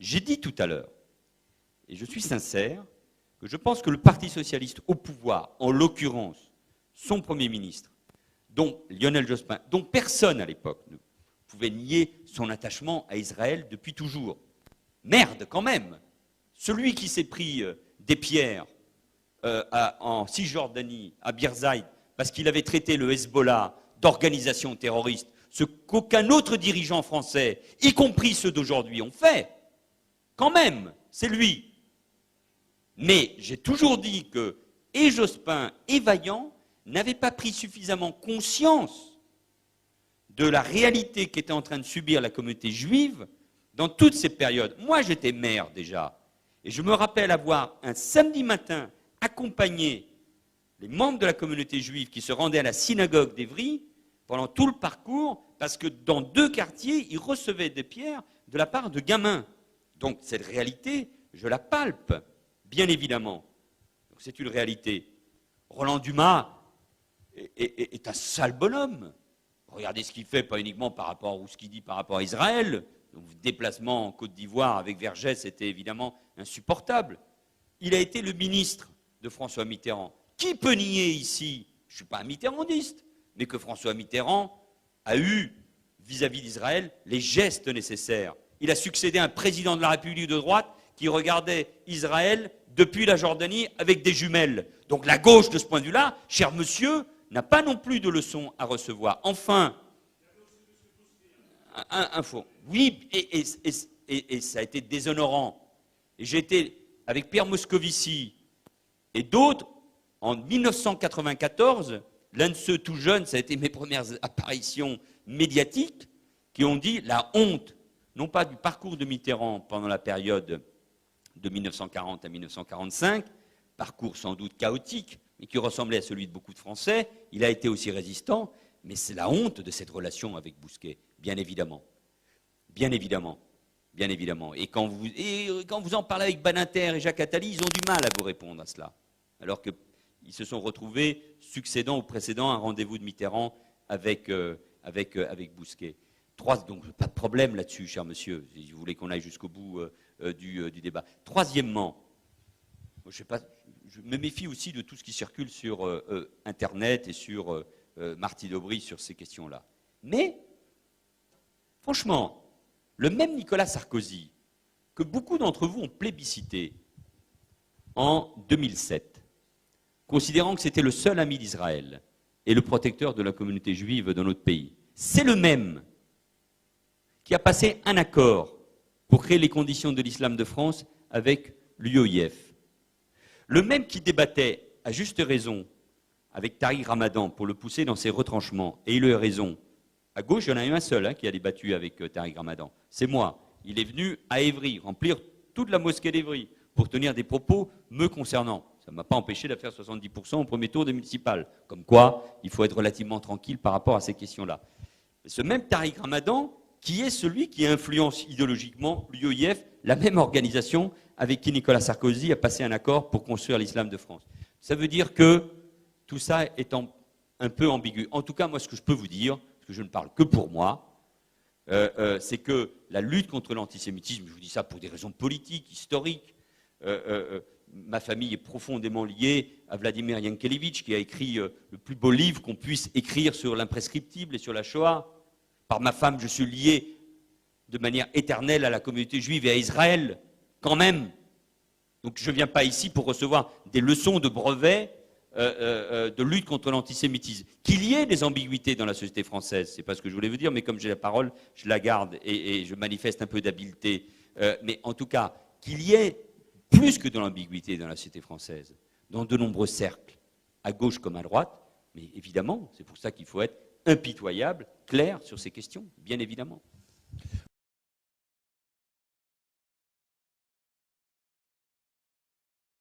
J'ai dit tout à l'heure, et je suis sincère, que je pense que le Parti socialiste au pouvoir, en l'occurrence son Premier ministre, dont Lionel Jospin, dont personne à l'époque ne pouvait nier son attachement à Israël depuis toujours. Merde, quand même! Celui qui s'est pris des pierres en Cisjordanie, à Birzeit, parce qu'il avait traité le Hezbollah d'organisation terroriste, ce qu'aucun autre dirigeant français, y compris ceux d'aujourd'hui, ont fait, quand même, c'est lui. Mais j'ai toujours dit que et Jospin et Vaillant n'avaient pas pris suffisamment conscience de la réalité qu'était en train de subir la communauté juive dans toutes ces périodes. Moi, j'étais maire déjà, et je me rappelle avoir, un samedi matin, accompagné les membres de la communauté juive qui se rendaient à la synagogue d'Évry pendant tout le parcours, parce que dans 2 quartiers, ils recevaient des pierres de la part de gamins. Donc cette réalité, je la palpe, bien évidemment. C'est une réalité. Roland Dumas est un sale bonhomme. Regardez ce qu'il fait, pas uniquement par rapport, ou ce qu'il dit par rapport à Israël. Donc, déplacement en Côte d'Ivoire avec Vergès, c'était évidemment insupportable. Il a été le ministre de François Mitterrand. Qui peut nier ici, je ne suis pas un mitterrandiste, mais que François Mitterrand a eu, vis-à-vis d'Israël, les gestes nécessaires. Il a succédé à un président de la République de droite qui regardait Israël depuis la Jordanie avec des jumelles. Donc la gauche, de ce point de vue-là, cher monsieur, n'a pas non plus de leçons à recevoir. Enfin, info. Oui, et ça a été déshonorant. Et j'ai été avec Pierre Moscovici et d'autres, en 1994, l'un de ceux tout jeunes, ça a été mes premières apparitions médiatiques, qui ont dit la honte, non pas du parcours de Mitterrand pendant la période de 1940 à 1945, parcours sans doute chaotique, mais qui ressemblait à celui de beaucoup de Français. Il a été aussi résistant, mais c'est la honte de cette relation avec Bousquet, bien évidemment. Bien évidemment. Bien évidemment. Et quand vous en parlez avec Badinter et Jacques Attali, ils ont du mal à vous répondre à cela. Alors qu'ils se sont retrouvés, succédant ou précédant un rendez-vous de Mitterrand avec Bousquet. Donc, pas de problème là-dessus, cher monsieur, si vous voulez qu'on aille jusqu'au bout du débat. Troisièmement, je me méfie aussi de tout ce qui circule sur Internet et sur Marty Daubry sur ces questions-là. Mais, franchement, le même Nicolas Sarkozy, que beaucoup d'entre vous ont plébiscité en 2007, considérant que c'était le seul ami d'Israël et le protecteur de la communauté juive dans notre pays, c'est le même qui a passé un accord pour créer les conditions de l'islam de France avec l'UOIF. Le même qui débattait, à juste raison, avec Tariq Ramadan pour le pousser dans ses retranchements, et il a eu raison. À gauche, il y en a eu un seul qui a débattu avec Tariq Ramadan. C'est moi. Il est venu à Évry, remplir toute la mosquée d'Évry, pour tenir des propos me concernant. Ça ne m'a pas empêché de faire 70% au premier tour des municipales. Comme quoi, il faut être relativement tranquille par rapport à ces questions-là. Ce même Tariq Ramadan, qui est celui qui influence idéologiquement l'UOIF, la même organisation avec qui Nicolas Sarkozy a passé un accord pour construire l'islam de France. Ça veut dire que tout ça est un peu ambigu. En tout cas, moi, ce que je peux vous dire, parce que je ne parle que pour moi, c'est que la lutte contre l'antisémitisme, je vous dis ça pour des raisons politiques, historiques, ma famille est profondément liée à Vladimir Yankelevitch, qui a écrit le plus beau livre qu'on puisse écrire sur l'imprescriptible et sur la Shoah. Par ma femme, je suis lié de manière éternelle à la communauté juive et à Israël, quand même. Donc je ne viens pas ici pour recevoir des leçons de brevet de lutte contre l'antisémitisme. Qu'il y ait des ambiguïtés dans la société française, c'est pas ce que je voulais vous dire, mais comme j'ai la parole, je la garde et je manifeste un peu d'habileté. Mais en tout cas, qu'il y ait plus que de l'ambiguïté dans la société française, dans de nombreux cercles, à gauche comme à droite, mais évidemment, c'est pour ça qu'il faut être impitoyable, clair sur ces questions, bien évidemment.